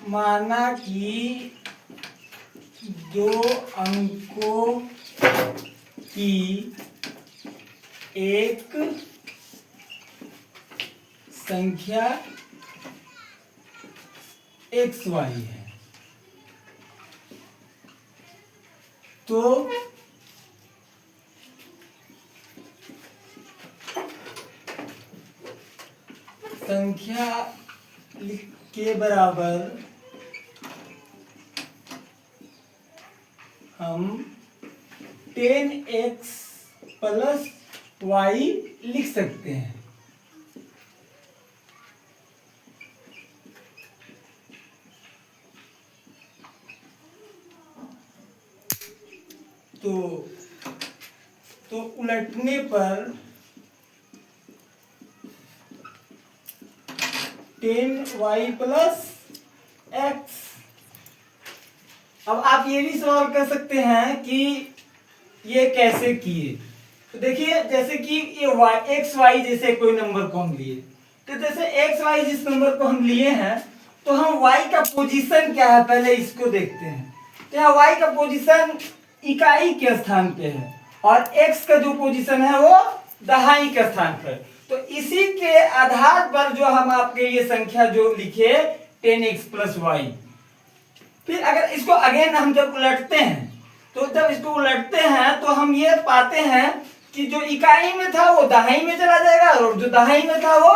माना कि दो अंकों की एक संख्या XY है, तो संख्या के बराबर हम 10x प्लस y लिख सकते हैं। तो उलटने पर 10y प्लस x। अब आप ये भी सवाल कर सकते हैं कि ये कैसे किए। तो देखिए, जैसे कि ये एक्स वाई जैसे कोई नंबर को हम लिए, तो जैसे एक्स वाई जिस नंबर को हम लिए हैं, तो हम y का पोजीशन क्या है पहले इसको देखते हैं। तो यहाँ y का पोजीशन इकाई के स्थान पे है और x का जो पोजीशन है वो दहाई के स्थान पर। तो इसी के आधार पर जो हम आपके ये संख्या जो लिखे 10x प्लस वाई, फिर अगर इसको अगेन हम जब उलटते हैं, तो जब इसको उलटते हैं तो हम ये पाते हैं कि जो इकाई में था वो दहाई में चला जाएगा और जो दहाई में था वो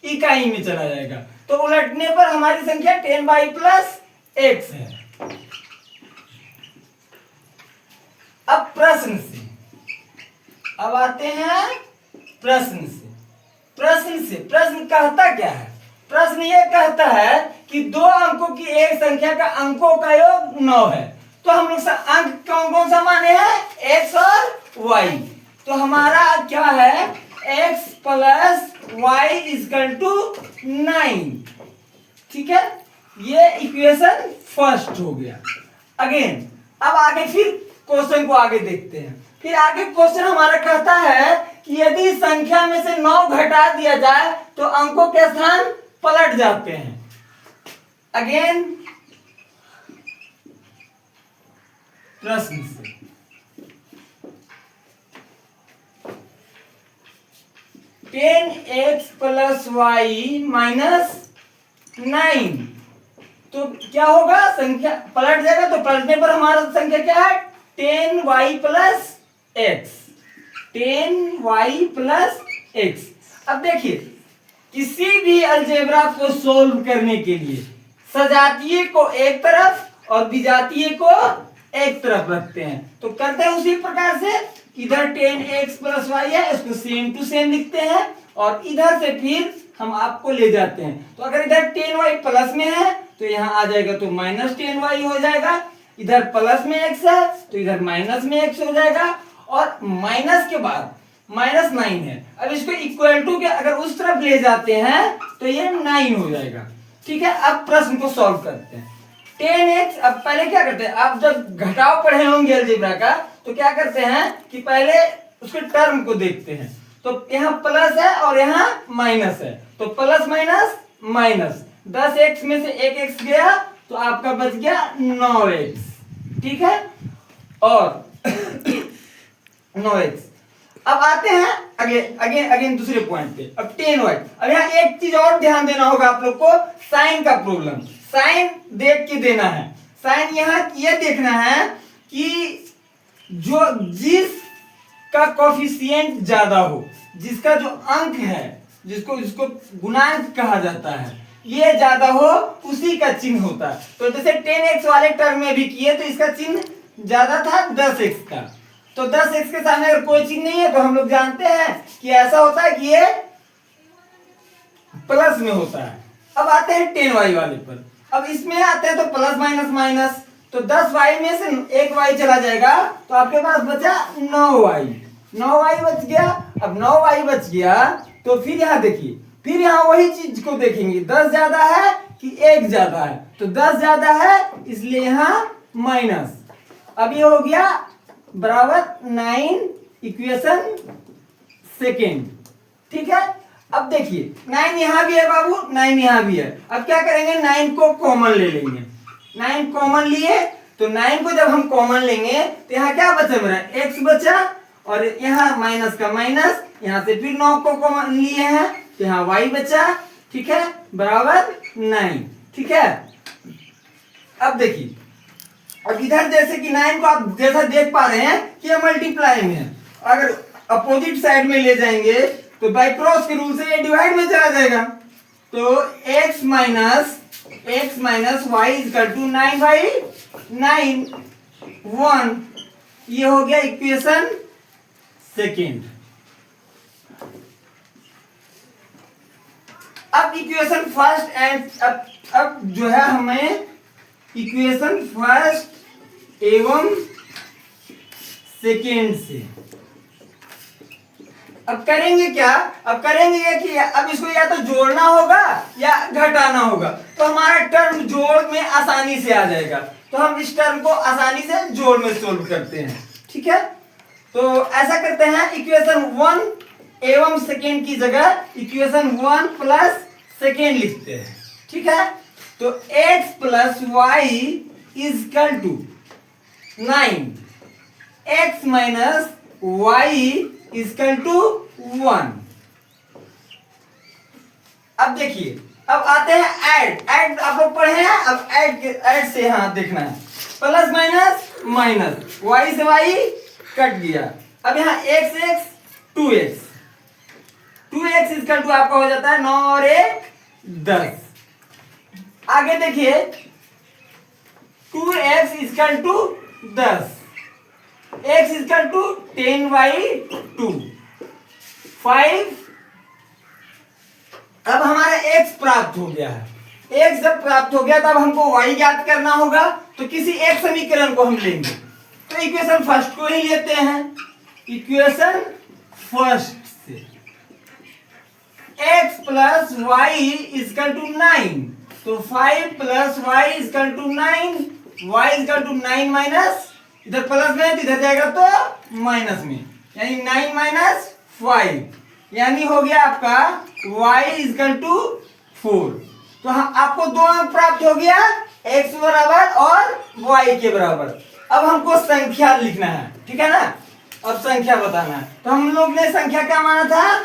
इकाई में चला जाएगा। तो उलटने पर हमारी संख्या 10y प्लस x है। अब प्रश्न से, अब आते हैं प्रश्न से। प्रश्न कहता क्या है? प्रश्न ये कहता है कि दो अंकों की एक संख्या का अंकों का योग 9 है। तो हम लोग अंक कौन कौन सा माने हैं? x और y। तो हमारा क्या है? x plus y is equal to 9। ठीक है, ये इक्वेशन फर्स्ट हो गया। अगेन अब आगे फिर क्वेश्चन को आगे देखते हैं। फिर आगे क्वेश्चन हमारा कहता है कि यदि संख्या में से 9 घटा दिया जाए तो अंकों के स्थान पलट जाते हैं। अगेन प्रश्न से, ten X plus Y minus 9, तो क्या होगा? संख्या पलट जाएगा। तो पलटने पर हमारा संख्या क्या है? 10y plus x. 10y plus x. अब देखिए, किसी भी अलजेब्रा को सोल्व करने के लिए सजातीय को एक तरफ और विजातीय को एक तरफ रखते हैं। तो करते हैं उसी प्रकार से, इधर 10x प्लस वाई है, इसको सेम टू सेम लिखते हैं और इधर से फिर हम आपको ले जाते हैं। तो अगर इधर 10y प्लस में है तो यहाँ आ जाएगा तो माइनस 10y हो जाएगा। इधर प्लस में x है तो इधर माइनस में x हो जाएगा और माइनस के बाद माइनस 9 है। अब इसको इक्वल टू के अगर उस तरफ ले जाते हैं तो ये 9 हो जाएगा। ठीक है, अब प्रश्न को सॉल्व करते हैं। 10x, अब पहले क्या करते हैं? आप जब घटाव पढ़े होंगे अलजेब्रा का, तो क्या करते हैं कि पहले उसके टर्म को देखते हैं। तो यहाँ प्लस है और यहाँ माइनस है, तो प्लस माइनस माइनस, 10x में से 1x गया तो आपका बच गया 9x। ठीक है, और 9x। अब आते हैं अगेन दूसरे पॉइंट पे। अब 10y। अब यहाँ एक चीज और ध्यान देना होगा आप लोग को, साइन का प्रॉब्लम। साइन देख के देना है। साइन यहाँ ये देखना है कि जो जिसका कोफिशिएंट ज्यादा हो, जिसका जो अंक है, जिसको गुणांक कहा जाता है, ये ज्यादा हो, उसी का चिन्ह होता है। तो जैसे 10x वाले टर्म में भी किए तो इसका चिन्ह ज्यादा था 10x का। तो 10x के सामने अगर कोई चिन्ह नहीं है तो हम लोग जानते हैं कि ऐसा होता है कि ये प्लस में होता है। अब आते हैं 10y वाले पर। अब इसमें आते हैं तो प्लस माइनस माइनस, तो 10y में से 1y चला जाएगा तो आपके पास बचा 9y। 9y बच गया। अब 9y बच गया तो फिर यहाँ देखिए, फिर यहाँ वही चीज को देखेंगे, 10 ज्यादा है कि 1 ज्यादा है। तो 10 ज्यादा है इसलिए यहाँ माइनस। अब ये हो गया बराबर 9, इक्वेशन सेकेंड। ठीक है, अब देखिए 9 यहाँ भी है बाबू, 9 यहाँ भी है। अब क्या करेंगे, 9 को कॉमन ले लेंगे। 9 कॉमन लिए तो 9 को जब हम कॉमन लेंगे तो यहाँ क्या बचा मेरा, x बचा, और यहाँ माइनस का माइनस, यहाँ से फिर 9 को कॉमन लिए हैं तो यहाँ y बचा, ठीक है, बराबर 9, ठीक है। अब देखिए, अब इधर जैसे कि 9 को आप जैसा देख पा रहे हैं कि ये मल्टीप्लाई में है, अगर अपोजिट साइड में ले जाएंगे तो बाय क्रॉस के रूल से ये डिवाइड में चला जाएगा। तो x minus Y equal to 9/9 1, ये हो गया इक्वेशन सेकेंड। अब इक्वेशन फर्स्ट एंड अब जो है हमें इक्वेशन फर्स्ट एवं सेकेंड से अब करेंगे क्या, अब करेंगे ये कि अब इसको या तो जोड़ना होगा या घटाना होगा, तो हमारा टर्म जोड़ में आसानी से आ जाएगा, तो हम इस टर्म को आसानी से जोड़ में सोल्व करते हैं, ठीक है। तो ऐसा करते हैं, इक्वेशन 1 एवं सेकेंड की जगह इक्वेशन 1 प्लस सेकेंड लिखते हैं, ठीक है। तो x plus Y is equal to 9, x minus Y is equal to 1। अब देखिए, अब आते हैं ऐड आप लोग पढ़े हैं, अब ऐड से हाँ देखना है, प्लस माइनस माइनस, वाई से वाई कट गया, अब यहाँ x 2x इजकल टू आपका हो जाता है 9 और 1 10। आगे देखिए 2x is equal to 10, x is equal to 10/2 5। अब हमारा x प्राप्त हो गया है, x जब प्राप्त हो गया तब हमको y ज्ञात करना होगा, तो किसी एक समीकरण को हम लेंगे, तो इक्वेशन फर्स्ट को ही लेते हैं। इक्वेशन फर्स्ट से x plus Y is equal to 9, तो 5 plus Y is equal to 9, y is equal to 9 minus, इधर प्लस में इधर जाएगा तो माइनस में, यानी 9 माइनस 5, यानी हो गया आपका y इजकल टू 4। तो आपको दो अंक प्राप्त हो गया, x बराबर और y के बराबर। अब हमको संख्या लिखना है, ठीक है ना, अब संख्या बताना है। तो हम लोग ने संख्या क्या माना था,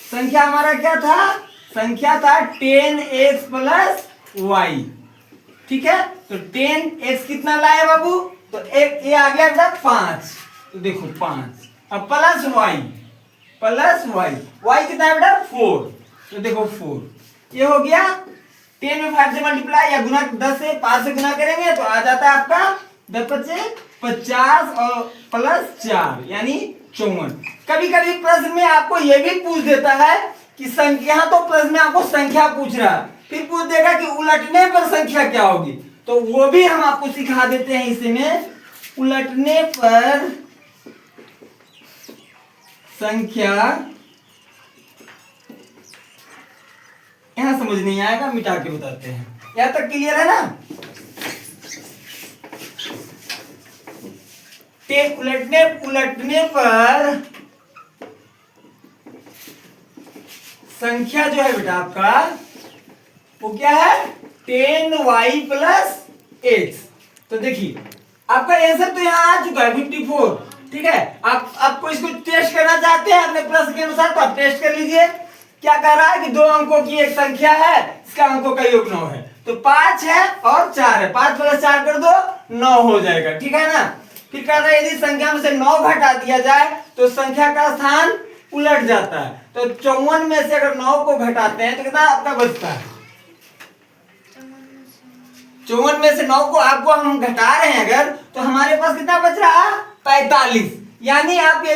संख्या हमारा क्या था, संख्या था 10x प्लस y, ठीक है। तो 10x कितना लाए बाबू, तो एक ये आ गया बेटा 5, तो देखो 5, अब प्लस y कितना है बेटा 4, तो देखो 4, ये हो गया 10 में 5 से मल्टीप्लाई या गुना 10 से 5 से गुना करेंगे तो आ जाता है आपका 10 से 50 और प्लस 4 यानी 54। कभी कभी प्रश्न में आपको यह भी पूछ देता है कि संख्या, तो प्रश्न में आपको संख्या पूछ रहा है, फिर पूछ देगा कि उलटने पर संख्या क्या होगी, तो वो भी हम आपको सिखा देते हैं इसमें। उलटने पर संख्या, यहां समझ नहीं आएगा, मिटा के बताते हैं, यहां तक क्लियर है ना। उलटने पर संख्या जो है बेटा आपका वो क्या है 10y प्लस x। तो देखिए आपका आंसर तो यहाँ आ चुका है 54, ठीक है। आपको इसको टेस्ट करना चाहते हैं अपने प्रश्न के अनुसार तो आप टेस्ट कर लीजिए। क्या कह रहा है कि दो अंकों की एक संख्या है, इसका अंकों का योग 9 है, तो 5 है और 4 है, 5 प्लस 4 कर दो 9 हो जाएगा, ठीक है ना। फिर कह रहा है यदि संख्या में से 9 घटा दिया जाए तो संख्या का स्थान उलट जाता है, तो 54 में से अगर 9 को घटाते हैं तो कितना आपका बचता है, 54 में से 9 को आपको हम घटा रहे हैं अगर, तो हमारे पास कितना बच रहा है 45। यानी आप ये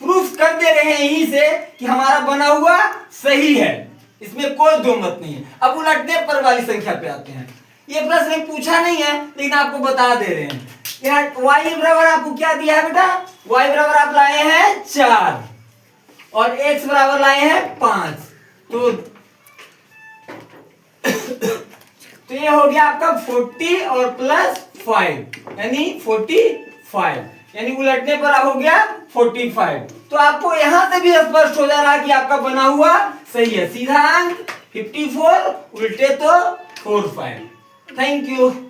प्रूफ कर दे रहे हैं यहीं से कि हमारा बना हुआ सही है, इसमें कोई दो मत नहीं है। अब उलटने पर वाली संख्या पे आते हैं, ये प्रश्न पूछा नहीं है लेकिन आपको बता दे रहे हैं। यहाँ y बराबर आपको क्या दिया है बेटा, y बराबर आप लाए हैं 4 और x बराबर लाए हैं 5, तो ये हो गया आपका 40 और प्लस 5 यानी 45, यानी उलटने पर हो गया 45। तो आपको यहां से भी स्पष्ट हो जा रहा है कि आपका बना हुआ सही है। सीधा अंक 54, उल्टे तो 45। Thank you.